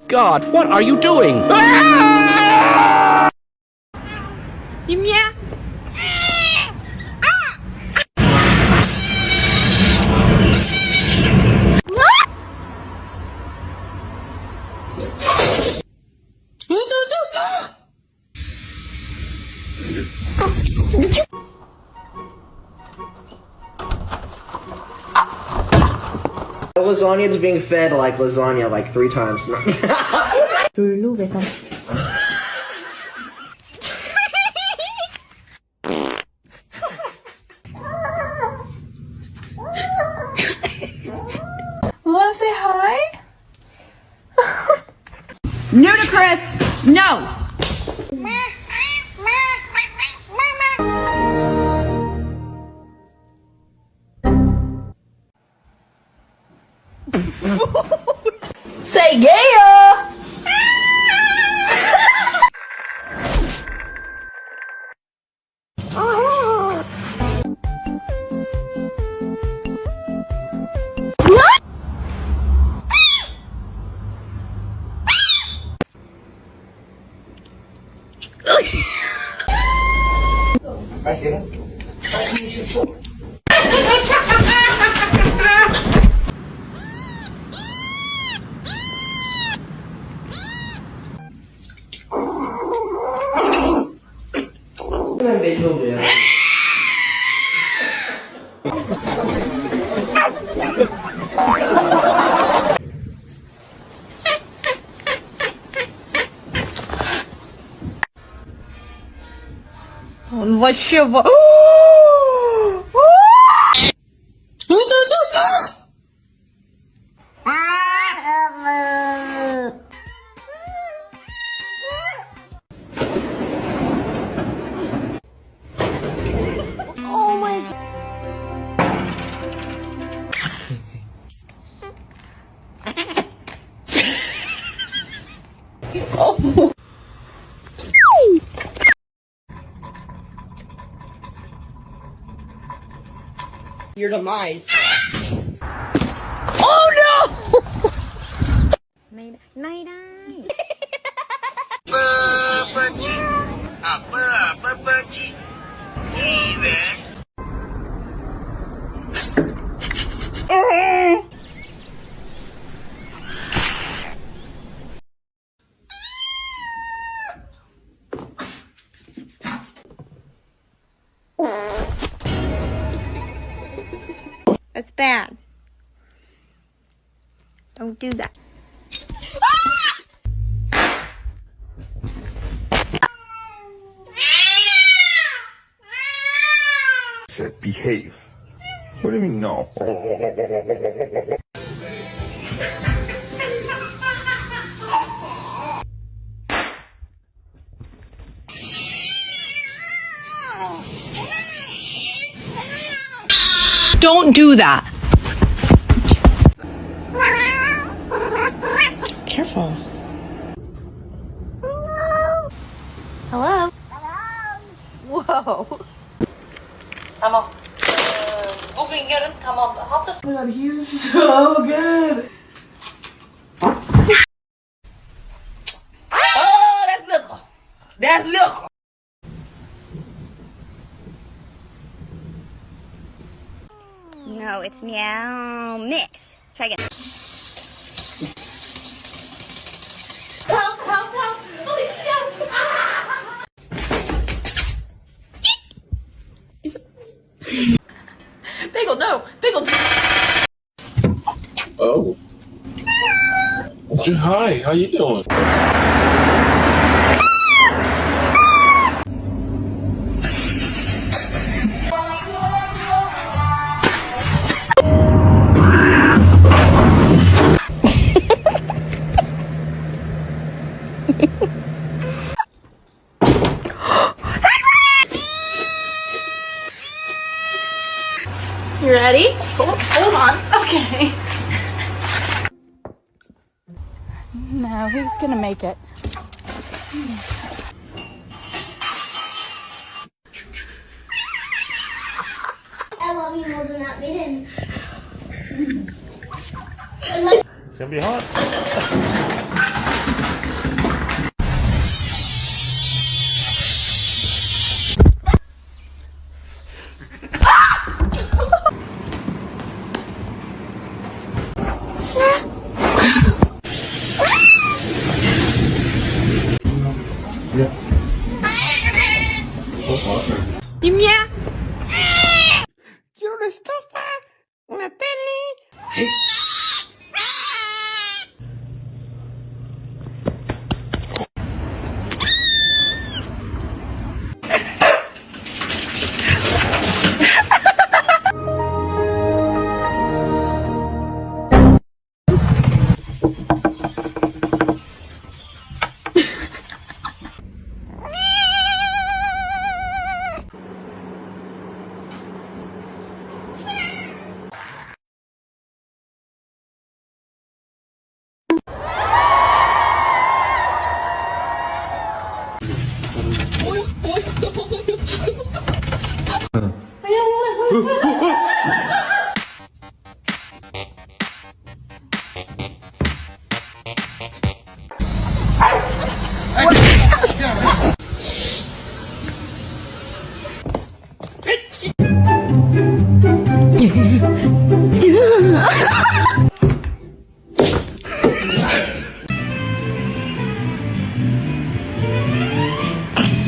God, what are you doing? Имя? Lasagna is being fed like lasagna like 3 times. 둘로 외관. Wanna say hi? Ludicrous! No! Say yeah! Спасибо. Он вообще Oh my God. Oh. Your demise. Oh no! ไม่ได้ That's bad. Don't do that. Said behave. What do you mean no? Don't do that. Careful. Hello? Whoa. Tamam. Bugün yarın tamam. Hafta Oh my God, he's so good. Oh, that's little. That's little. No, it's meow mix. Try again. Help, help, help. Please help. Ah! Bagel, no. Bagel. Oh. Hi, how you doing? You ready? Hold on. Okay. No, he's gonna make it. I love you more than that maiden. It's gonna be hot.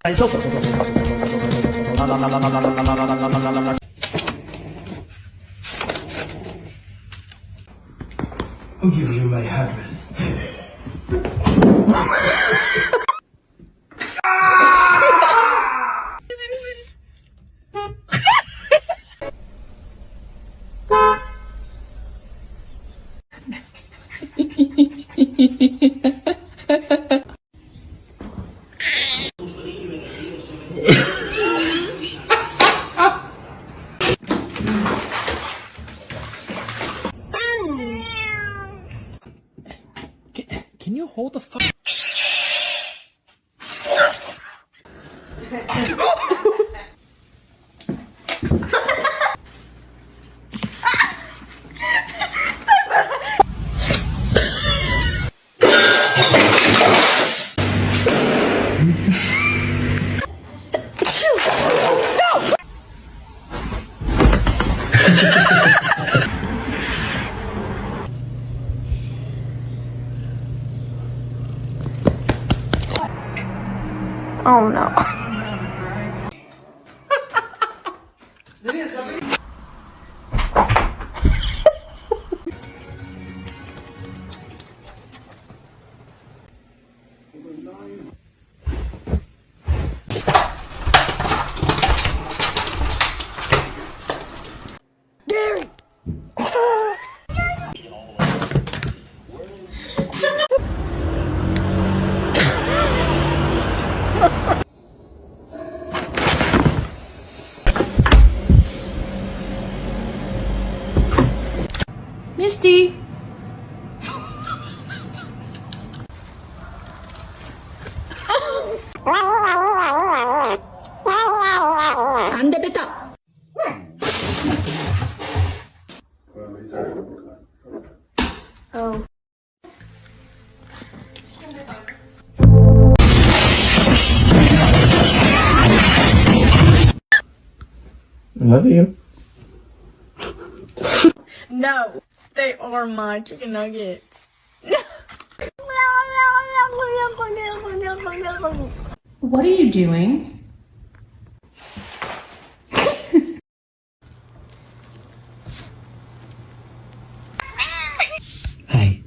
I'll give you my address. Can you hold the fuck? Oh no. Misty. 안 돼, 뺐다. Oh. I love you. No, they are my chicken nuggets. What are you doing? Hey.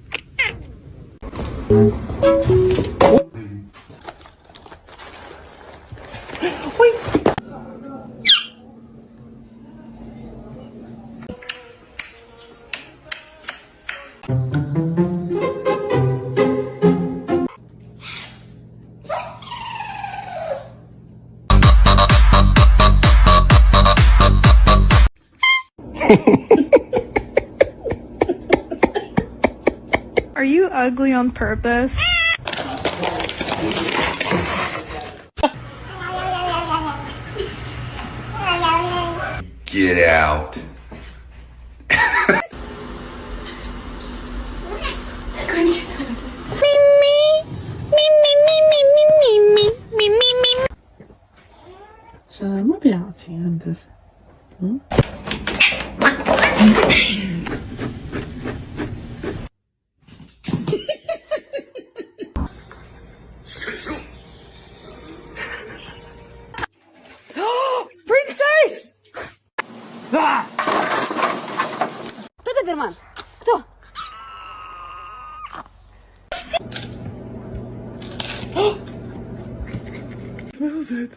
Are you ugly on purpose? Get out. Princess! Ah! Кто Доберман? Кто? Smells it.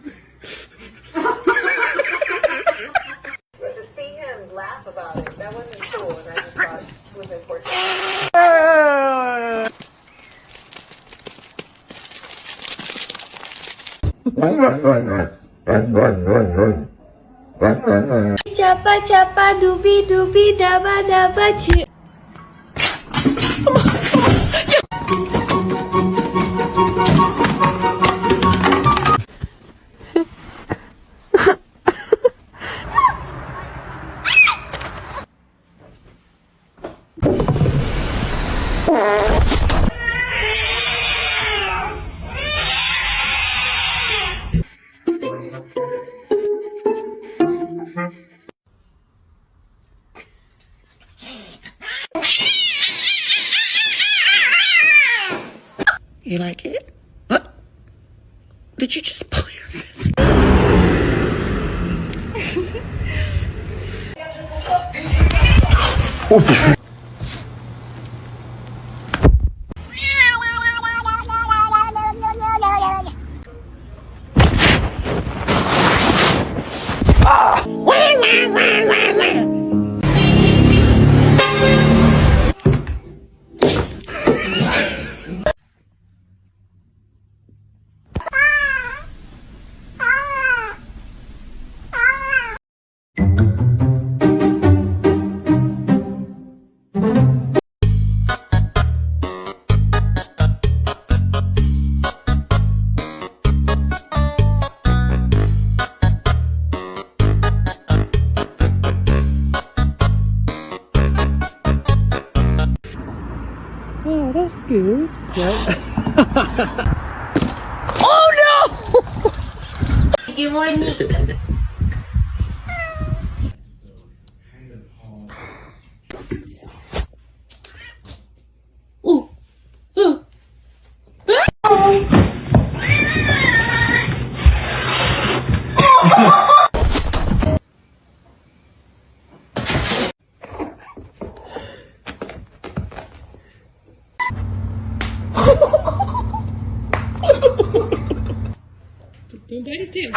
To see him laugh about it, that wasn't cool, and I just thought it was important. Chapa chapa dubi dubi daba daba chi. You like it? What? Did you just pull your Oh, that's good. Good morning. Ooh. Ooh. Don't bite his tail.